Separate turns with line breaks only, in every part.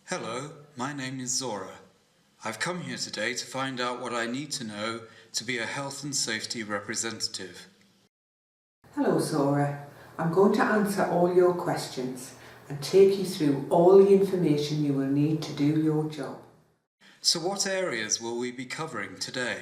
Hello, my name is Zora. I've come here today to find out what I need to know to be a health and safety representative.
Hello Zora, I'm going to answer all your questions and take you through all the information you will need to do your job.
So what areas will we be covering today?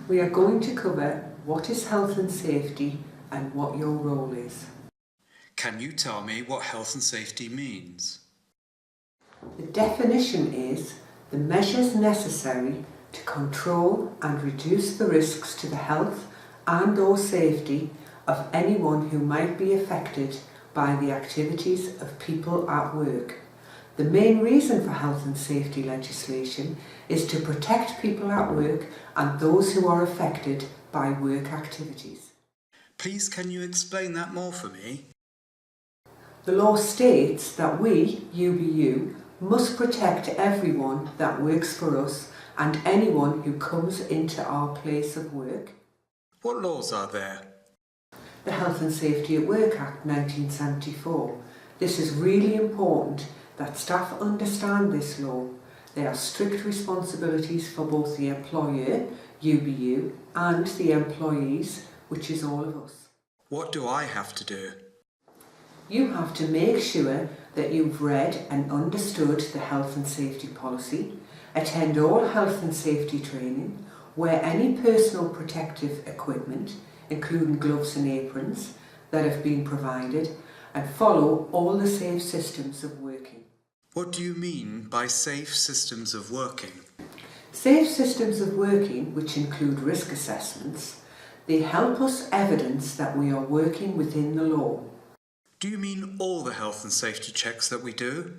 We are going to cover what is health and safety and what your role is.
Can you tell me what health and safety means?
The definition is the measures necessary to control and reduce the risks to the health and/or safety of anyone who might be affected by the activities of people at work. The main reason for health and safety legislation is to protect people at work and those who are affected by work activities.
Please can you explain that more for me?
The law states that we, UBU, must protect everyone that works for us and anyone who comes into our place of work.
What laws are there?
The Health and Safety at Work Act 1974. This is really important that staff understand this law. There are strict responsibilities for both the employer, UBU, and the employees, which is all of us.
What do I have to do?
You have to make sure that you've read and understood the health and safety policy, attend all health and safety training, wear any personal protective equipment, including gloves and aprons, that have been provided, and follow all the safe systems of working.
What do you mean by safe systems of working?
Safe systems of working, which include risk assessments, they help us evidence that we are working within the law.
Do you mean all the health and safety checks that we do?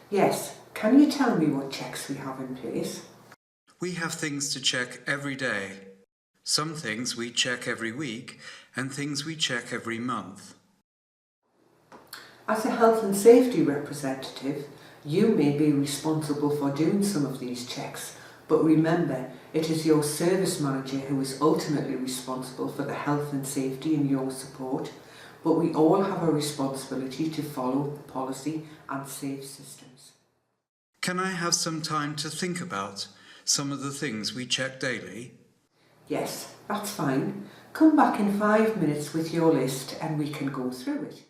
Yes. Can you tell me what checks we have in place?
We have things to check every day. Some things we check every week and things we check every month.
As a health and safety representative, you may be responsible for doing some of these checks, but remember, it is your service manager who is ultimately responsible for the health and safety in your support, but we all have a responsibility to follow policy and safe systems.
Can I have some time to think about some of the things we check daily?
Yes, that's fine. Come back in 5 minutes with your list and we can go through it.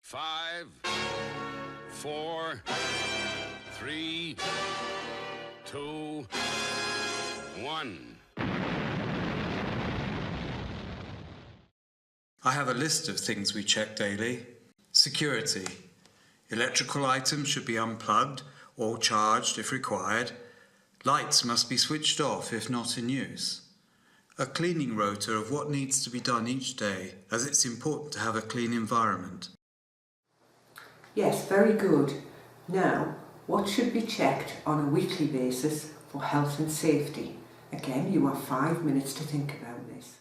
5, 4, 3, 2, 1.
I have a list of things we check daily. Security. Electrical items should be unplugged or charged if required. Lights must be switched off if not in use. A cleaning rota of what needs to be done each day, as it's important to have a clean environment.
Yes, very good. Now, what should be checked on a weekly basis for health and safety? Again, you have 5 minutes to think about this.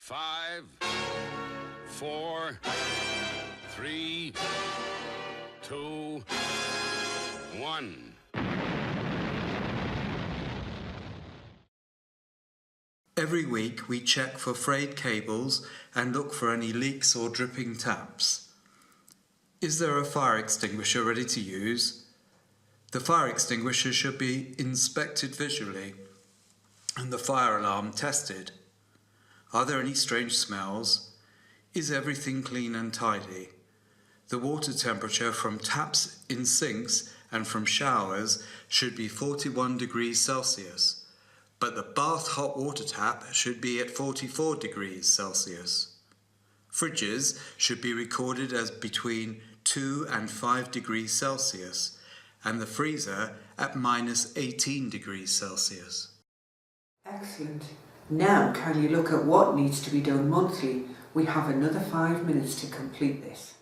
5, 4, 3, 2, 1.
Every week we check for frayed cables and look for any leaks or dripping taps. Is there a fire extinguisher ready to use? The fire extinguisher should be inspected visually and the fire alarm tested. Are there any strange smells? Is everything clean and tidy? The water temperature from taps in sinks and from showers should be 41 degrees Celsius, but the bath hot water tap should be at 44 degrees Celsius. Fridges should be recorded as between 2 and 5 degrees Celsius, and the freezer at minus 18 degrees Celsius.
Excellent. Now can you look at what needs to be done monthly? We have another 5 minutes to complete this.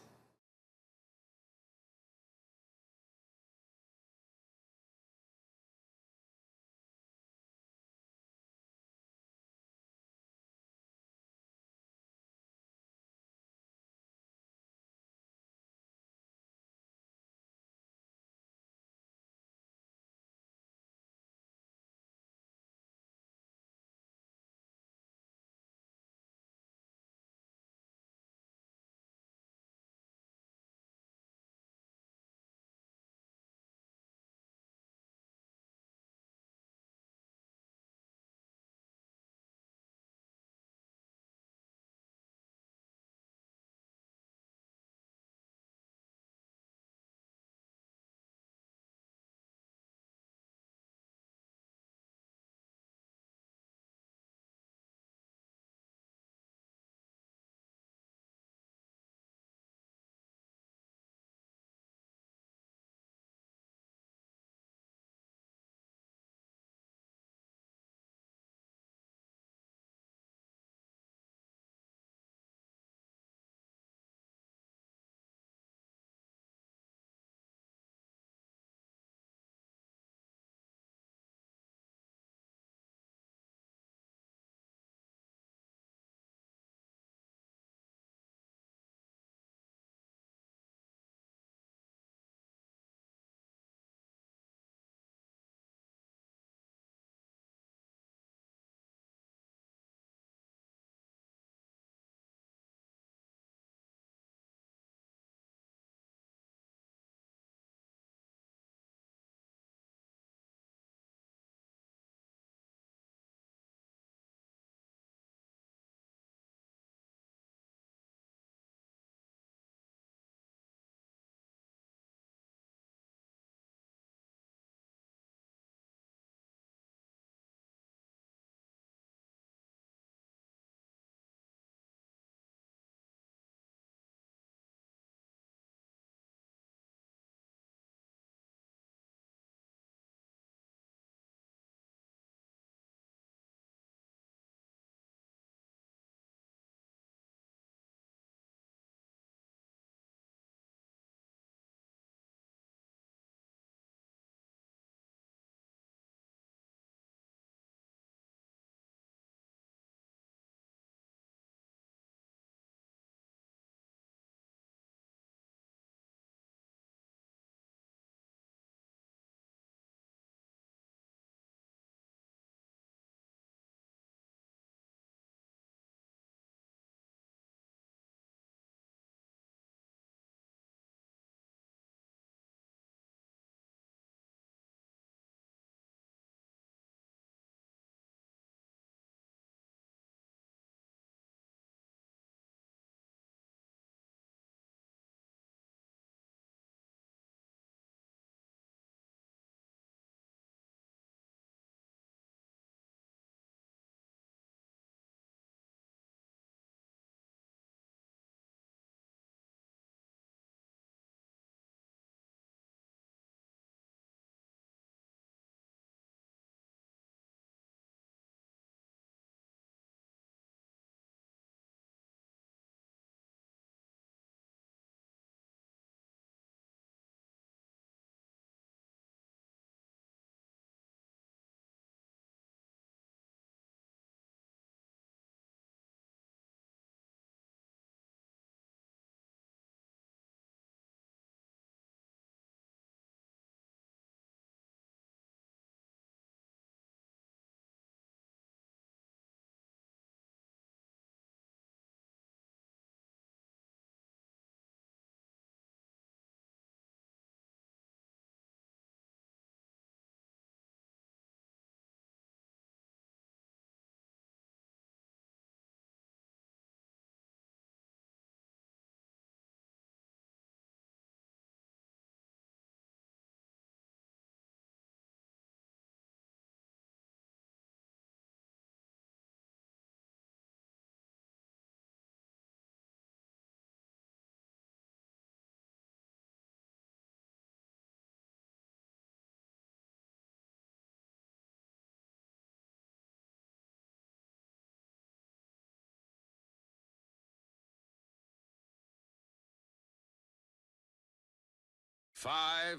5,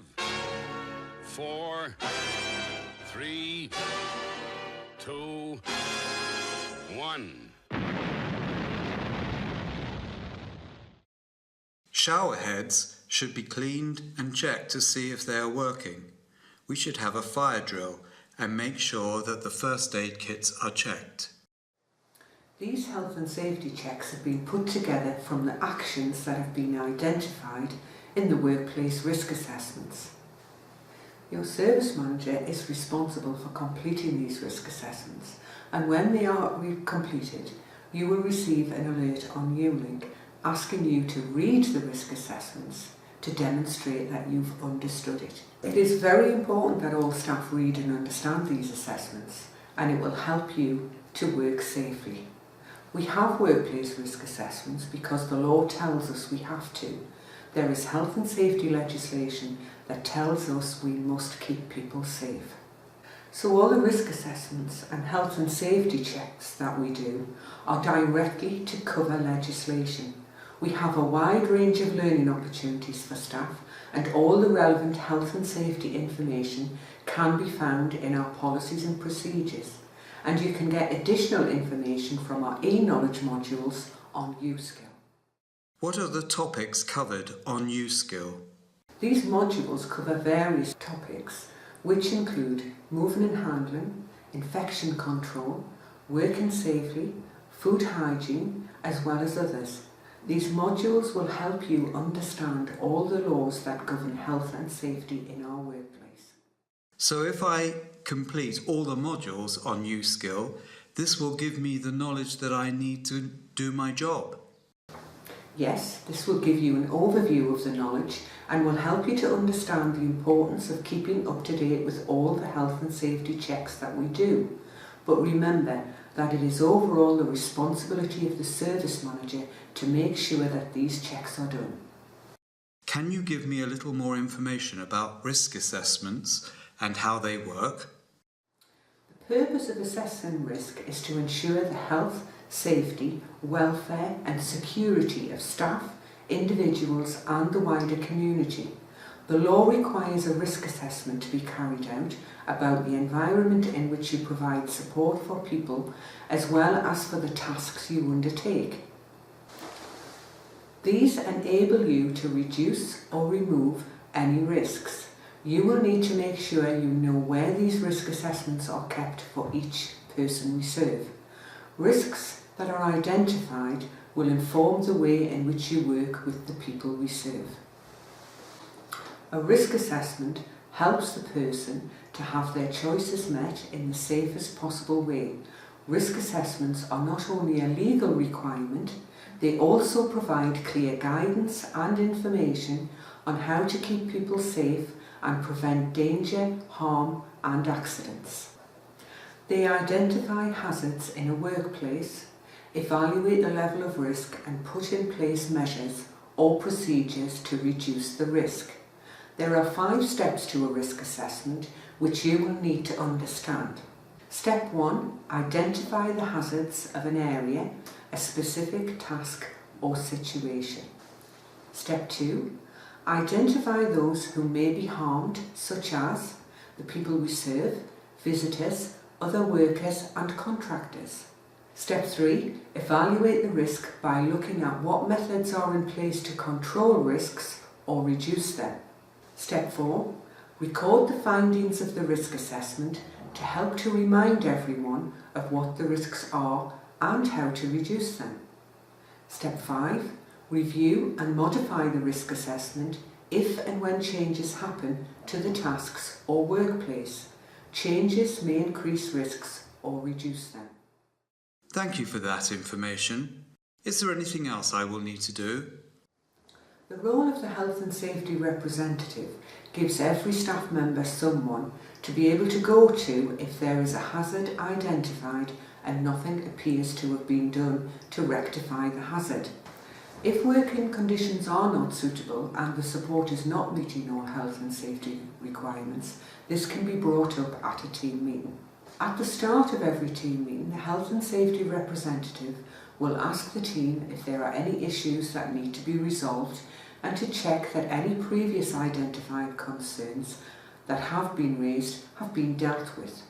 4, 3, 2, 1.
Shower heads should be cleaned and checked to see if they are working. We should have a fire drill and make sure that the first aid kits are checked.
These health and safety checks have been put together from the actions that have been identified in the workplace risk assessments. Your service manager is responsible for completing these risk assessments, and when they are completed, you will receive an alert on Ulink asking you to read the risk assessments to demonstrate that you've understood it. It is very important that all staff read and understand these assessments, and it will help you to work safely. We have workplace risk assessments because the law tells us we have to. There is health and safety legislation that tells us we must keep people safe. So all the risk assessments and health and safety checks that we do are directly to cover legislation. We have a wide range of learning opportunities for staff, and all the relevant health and safety information can be found in our policies and procedures. And you can get additional information from our e-knowledge modules on USkill.
What are the topics covered on USkill?
These modules cover various topics which include moving and handling, infection control, working safely, food hygiene, as well as others. These modules will help you understand all the laws that govern health and safety in our workplace.
So if I complete all the modules on USkill, this will give me the knowledge that I need to do my job.
Yes, this will give you an overview of the knowledge and will help you to understand the importance of keeping up to date with all the health and safety checks that we do. But remember that it is overall the responsibility of the service manager to make sure that these checks are done.
Can you give me a little more information about risk assessments and how they work?
The purpose of assessing risk is to ensure the health, safety, welfare and security of staff, individuals and the wider community. The law requires a risk assessment to be carried out about the environment in which you provide support for people, as well as for the tasks you undertake. These enable you to reduce or remove any risks. You will need to make sure you know where these risk assessments are kept for each person we serve. Risks that are identified will inform the way in which you work with the people we serve. A risk assessment helps the person to have their choices met in the safest possible way. Risk assessments are not only a legal requirement, they also provide clear guidance and information on how to keep people safe and prevent danger, harm and accidents. They identify hazards in a workplace, evaluate the level of risk and put in place measures or procedures to reduce the risk. There are 5 steps to a risk assessment which you will need to understand. Step 1. Identify the hazards of an area, a specific task or situation. Step 2. Identify those who may be harmed, such as the people we serve, visitors, other workers and contractors. Step 3. Evaluate the risk by looking at what methods are in place to control risks or reduce them. Step 4. Record the findings of the risk assessment to help to remind everyone of what the risks are and how to reduce them. Step 5. Review and modify the risk assessment if and when changes happen to the tasks or workplace. Changes may increase risks or reduce them.
Thank you for that information. Is there anything else I will need to do?
The role of the health and safety representative gives every staff member someone to be able to go to if there is a hazard identified and nothing appears to have been done to rectify the hazard. If working conditions are not suitable and the support is not meeting all health and safety requirements, this can be brought up at a team meeting. At the start of every team meeting, the health and safety representative will ask the team if there are any issues that need to be resolved and to check that any previous identified concerns that have been raised have been dealt with.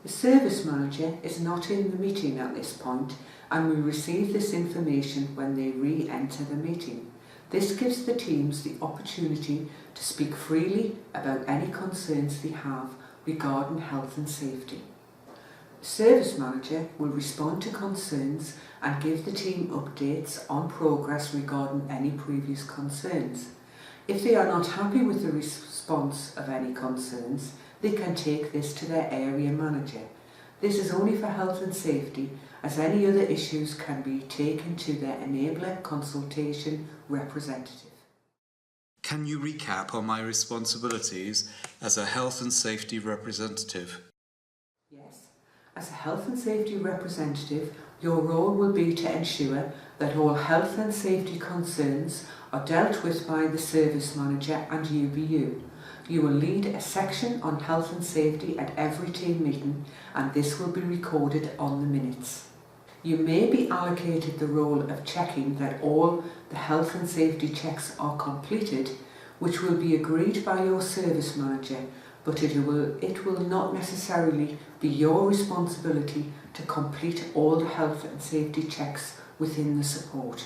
The service manager is not in the meeting at this point and will receive this information when they re-enter the meeting. This gives the teams the opportunity to speak freely about any concerns they have regarding health and safety. The service manager will respond to concerns and give the team updates on progress regarding any previous concerns. If they are not happy with the response of any concerns, they can take this to their area manager. This is only for health and safety, as any other issues can be taken to their enabler consultation representative.
Can you recap on my responsibilities as a health and safety representative?
Yes. As a health and safety representative, your role will be to ensure that all health and safety concerns are dealt with by the service manager and UBU. You will lead a section on health and safety at every team meeting, and this will be recorded on the minutes. You may be allocated the role of checking that all the health and safety checks are completed, which will be agreed by your service manager, but it will not necessarily be your responsibility to complete all the health and safety checks within the support.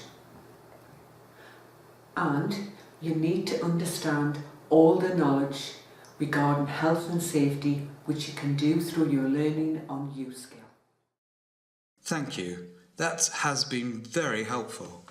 And you need to understand all the knowledge regarding health and safety which you can do through your learning on U skill.
Thank you. That has been very helpful.